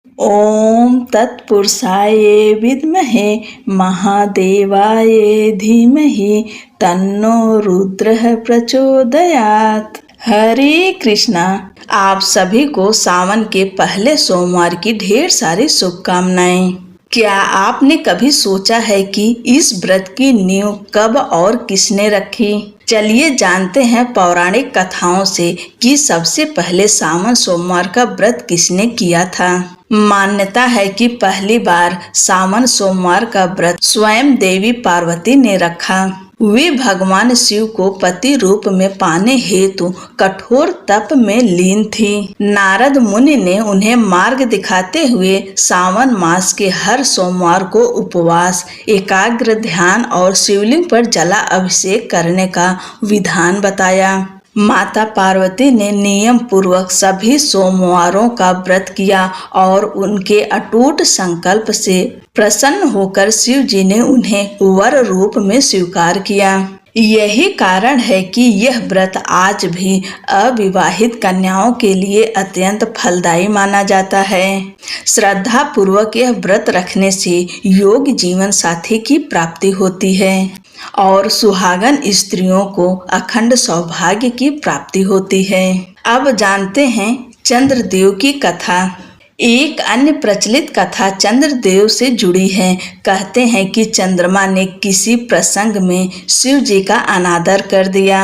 ओम तत्पुरुषाय विद्महे महादेवाय धीमहि तन्नो रुद्रः प्रचोदयात्। हरे कृष्णा। आप सभी को सावन के पहले सोमवार की ढेर सारी शुभकामनाएं। क्या आपने कभी सोचा है कि इस व्रत की नींव कब और किसने रखी? चलिए जानते हैं पौराणिक कथाओं से कि सबसे पहले सावन सोमवार का व्रत किसने किया था। मान्यता है कि पहली बार सावन सोमवार का व्रत स्वयं देवी पार्वती ने रखा। वे भगवान शिव को पति रूप में पाने हेतु कठोर तप में लीन थी। नारद मुनि ने उन्हें मार्ग दिखाते हुए सावन मास के हर सोमवार को उपवास, एकाग्र ध्यान और शिवलिंग पर जला अभिषेक करने का विधान बताया। माता पार्वती ने नियम पूर्वक सभी सोमवारों का व्रत किया और उनके अटूट संकल्प से प्रसन्न होकर शिव जी ने उन्हें वर रूप में स्वीकार किया। यही कारण है कि यह व्रत आज भी अविवाहित कन्याओं के लिए अत्यंत फलदायी माना जाता है। श्रद्धा पूर्वक यह व्रत रखने से योग्य जीवन साथी की प्राप्ति होती है और सुहागन स्त्रियों को अखंड सौभाग्य की प्राप्ति होती है। अब जानते हैं चंद्रदेव की कथा। एक अन्य प्रचलित कथा चंद्रदेव से जुड़ी है। कहते हैं कि चंद्रमा ने किसी प्रसंग में शिव जी का अनादर कर दिया।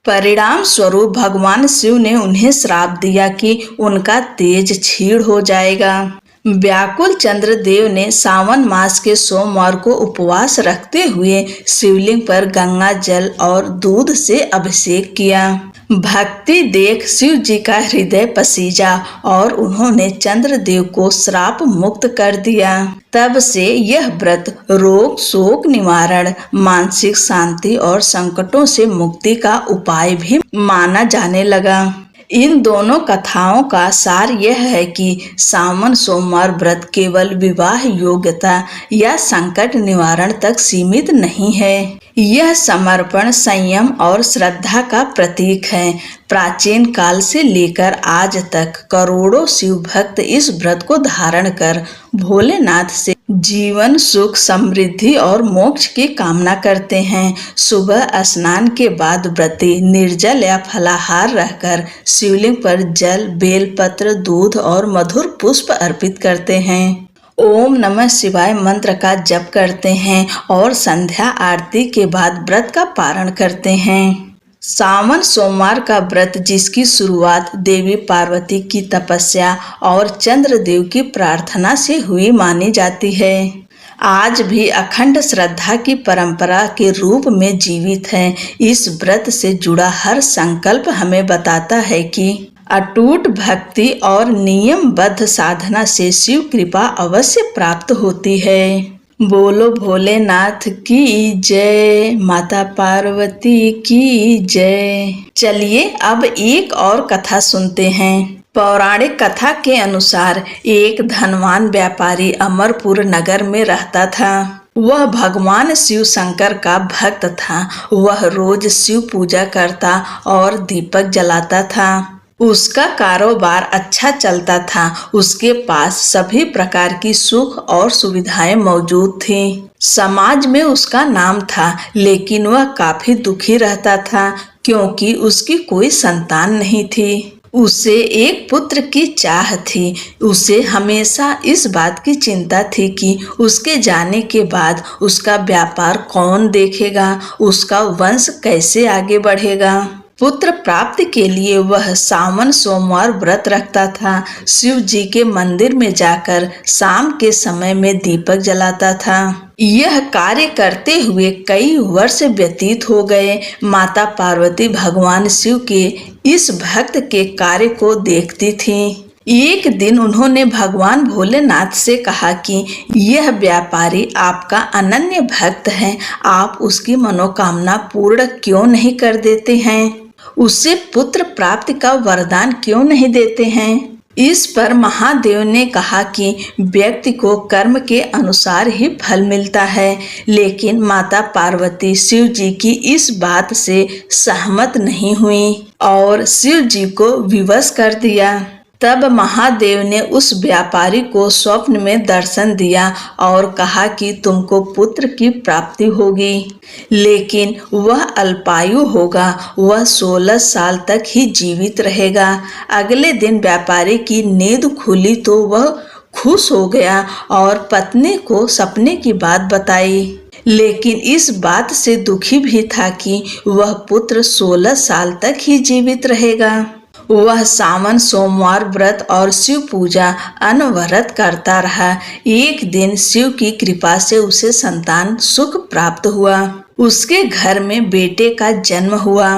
परिणाम स्वरूप भगवान शिव ने उन्हें श्राप दिया कि उनका तेज क्षीण हो जाएगा। व्याकुल चंद्रदेव ने सावन मास के सोमवार को उपवास रखते हुए शिवलिंग पर गंगा जल और दूध से अभिषेक किया। भक्ति देख शिव जी का हृदय पसीजा और उन्होंने चंद्रदेव को श्राप मुक्त कर दिया। तब से यह व्रत रोग शोक निवारण, मानसिक शांति और संकटों से मुक्ति का उपाय भी माना जाने लगा। इन दोनों कथाओं का सार यह है कि सावन सोमवार व्रत केवल विवाह योग्यता या संकट निवारण तक सीमित नहीं है। यह समर्पण, संयम और श्रद्धा का प्रतीक है। प्राचीन काल से लेकर आज तक करोड़ों शिव भक्त इस व्रत को धारण कर भोलेनाथ से जीवन, सुख, समृद्धि और मोक्ष की कामना करते हैं। सुबह स्नान के बाद व्रती निर्जल या फलाहार रहकर शिवलिंग पर जल, बेलपत्र, दूध और मधुर पुष्प अर्पित करते हैं। ओम नमः शिवाय मंत्र का जप करते हैं और संध्या आरती के बाद व्रत का पारण करते हैं। सावन सोमवार का व्रत जिसकी शुरुआत देवी पार्वती की तपस्या और चंद्रदेव की प्रार्थना से हुई मानी जाती है, आज भी अखंड श्रद्धा की परंपरा के रूप में जीवित है। इस व्रत से जुड़ा हर संकल्प हमें बताता है कि अटूट भक्ति और नियमबद्ध साधना से शिव कृपा अवश्य प्राप्त होती है। बोलो भोलेनाथ की जय, माता पार्वती की जय। चलिए अब एक और कथा सुनते हैं। पौराणिक कथा के अनुसार एक धनवान व्यापारी अमरपुर नगर में रहता था। वह भगवान शिव शंकर का भक्त था। वह रोज शिव पूजा करता और दीपक जलाता था। उसका कारोबार अच्छा चलता था। उसके पास सभी प्रकार की सुख और सुविधाएं मौजूद थीं। समाज में उसका नाम था, लेकिन वह काफी दुखी रहता था क्योंकि उसकी कोई संतान नहीं थी। उसे एक पुत्र की चाह थी। उसे हमेशा इस बात की चिंता थी कि उसके जाने के बाद उसका व्यापार कौन देखेगा, उसका वंश कैसे आगे बढ़ेगा। पुत्र प्राप्ति के लिए वह सावन सोमवार व्रत रखता था। शिव जी के मंदिर में जाकर शाम के समय में दीपक जलाता था। यह कार्य करते हुए कई वर्ष व्यतीत हो गए। माता पार्वती भगवान शिव के इस भक्त के कार्य को देखती थी। एक दिन उन्होंने भगवान भोलेनाथ से कहा कि यह व्यापारी आपका अनन्य भक्त है, आप उसकी मनोकामना पूर्ण क्यों नहीं कर देते हैं? उसे पुत्र प्राप्ति का वरदान क्यों नहीं देते हैं? इस पर महादेव ने कहा कि व्यक्ति को कर्म के अनुसार ही फल मिलता है, लेकिन माता पार्वती शिव जी की इस बात से सहमत नहीं हुई और शिव जी को विवश कर दिया। तब महादेव ने उस व्यापारी को स्वप्न में दर्शन दिया और कहा कि तुमको पुत्र की प्राप्ति होगी, लेकिन वह अल्पायु होगा, वह 16 साल तक ही जीवित रहेगा। अगले दिन व्यापारी की नींद खुली तो वह खुश हो गया और पत्नी को सपने की बात बताई, लेकिन इस बात से दुखी भी था कि वह पुत्र 16 साल तक ही जीवित रहेगा। वह सावन सोमवार व्रत और शिव पूजा अनवरत करता रहा। एक दिन शिव की कृपा से उसे संतान सुख प्राप्त हुआ। उसके घर में बेटे का जन्म हुआ।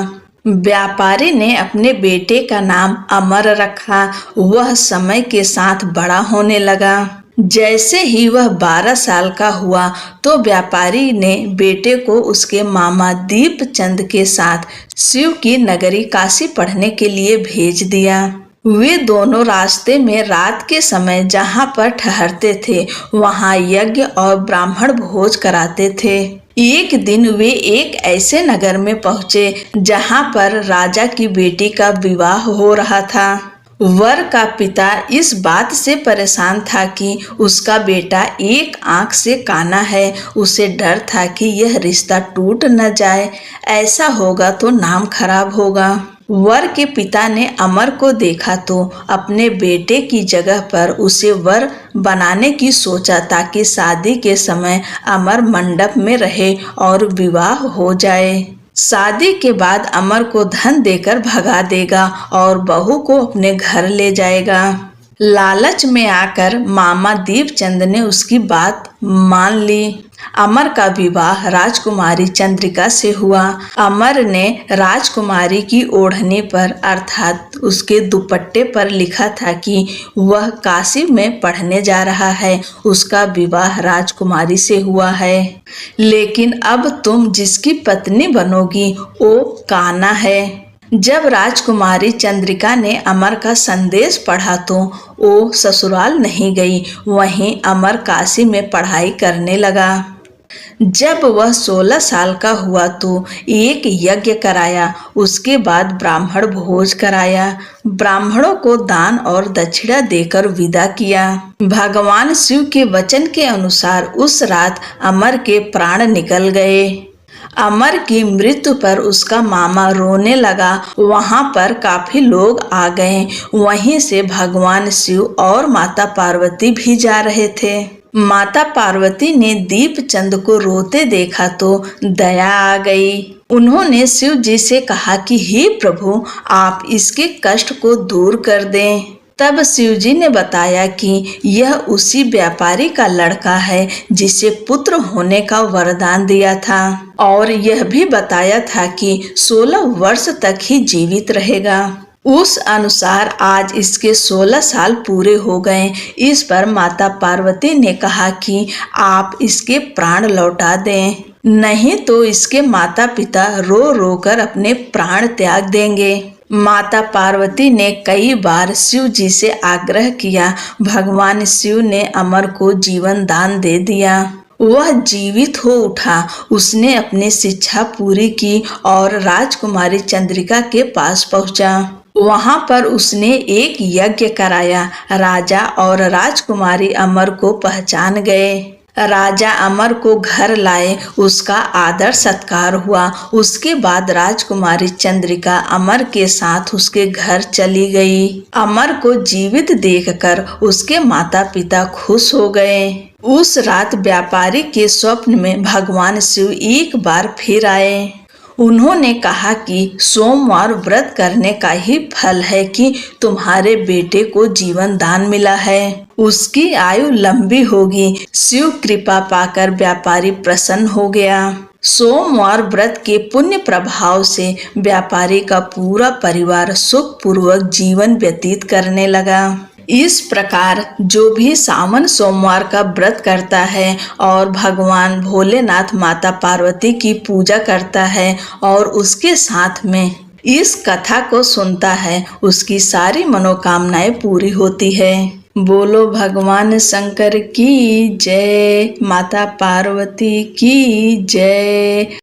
व्यापारी ने अपने बेटे का नाम अमर रखा। वह समय के साथ बड़ा होने लगा। जैसे ही वह 12 साल का हुआ तो व्यापारी ने बेटे को उसके मामा दीपचंद के साथ शिव की नगरी काशी पढ़ने के लिए भेज दिया। वे दोनों रास्ते में रात के समय जहाँ पर ठहरते थे वहाँ यज्ञ और ब्राह्मण भोज कराते थे। एक दिन वे एक ऐसे नगर में पहुँचे जहाँ पर राजा की बेटी का विवाह हो रहा था। वर का पिता इस बात से परेशान था कि उसका बेटा एक आंख से काना है। उसे डर था कि यह रिश्ता टूट न जाए, ऐसा होगा तो नाम खराब होगा। वर के पिता ने अमर को देखा तो अपने बेटे की जगह पर उसे वर बनाने की सोचा ताकि शादी के समय अमर मंडप में रहे और विवाह हो जाए। शादी के बाद अमर को धन देकर भगा देगा और बहू को अपने घर ले जाएगा। लालच में आकर मामा दीपचंद ने उसकी बात मान ली। अमर का विवाह राजकुमारी चंद्रिका से हुआ। अमर ने राजकुमारी की ओढ़नी पर अर्थात उसके दुपट्टे पर लिखा था कि वह काशी में पढ़ने जा रहा है। उसका विवाह राजकुमारी से हुआ है, लेकिन अब तुम जिसकी पत्नी बनोगी वो काना है। जब राजकुमारी चंद्रिका ने अमर का संदेश पढ़ा तो वो ससुराल नहीं गई, वहीं अमर काशी में पढ़ाई करने लगा। जब वह 16 साल का हुआ तो एक यज्ञ कराया। उसके बाद ब्राह्मण भोज कराया। ब्राह्मणों को दान और दक्षिणा देकर विदा किया। भगवान शिव के वचन के अनुसार उस रात अमर के प्राण निकल गए। अमर की मृत्यु पर उसका मामा रोने लगा। वहां पर काफी लोग आ गए। वहीं से भगवान शिव और माता पार्वती भी जा रहे थे। माता पार्वती ने दीपचंद को रोते देखा तो दया आ गई। उन्होंने शिव जी से कहा कि हे प्रभु, आप इसके कष्ट को दूर कर दें। तब शिव जी ने बताया कि यह उसी व्यापारी का लड़का है जिसे पुत्र होने का वरदान दिया था, और यह भी बताया था कि 16 वर्ष तक ही जीवित रहेगा। उस अनुसार आज इसके 16 साल पूरे हो गए। इस पर माता पार्वती ने कहा कि आप इसके प्राण लौटा दें, नहीं तो इसके माता पिता रो रो कर अपने प्राण त्याग देंगे। माता पार्वती ने कई बार शिव जी से आग्रह किया। भगवान शिव ने अमर को जीवन दान दे दिया। वह जीवित हो उठा। उसने अपनी शिक्षा पूरी की और राजकुमारी चंद्रिका के पास पहुंचा। वहां पर उसने एक यज्ञ कराया। राजा और राजकुमारी अमर को पहचान गए। राजा अमर को घर लाए। उसका आदर सत्कार हुआ। उसके बाद राजकुमारी चंद्रिका अमर के साथ उसके घर चली गई। अमर को जीवित देखकर उसके माता पिता खुश हो गए। उस रात व्यापारी के स्वप्न में भगवान शिव एक बार फिर आए। उन्होंने कहा कि सोमवार व्रत करने का ही फल है कि तुम्हारे बेटे को जीवन दान मिला है। उसकी आयु लंबी होगी। शिव कृपा पाकर व्यापारी प्रसन्न हो गया। सोमवार व्रत के पुण्य प्रभाव से व्यापारी का पूरा परिवार सुखपूर्वक जीवन व्यतीत करने लगा। इस प्रकार जो भी सावन सोमवार का व्रत करता है और भगवान भोलेनाथ माता पार्वती की पूजा करता है और उसके साथ में इस कथा को सुनता है, उसकी सारी मनोकामनाएं पूरी होती है। बोलो भगवान शंकर की जय, माता पार्वती की जय।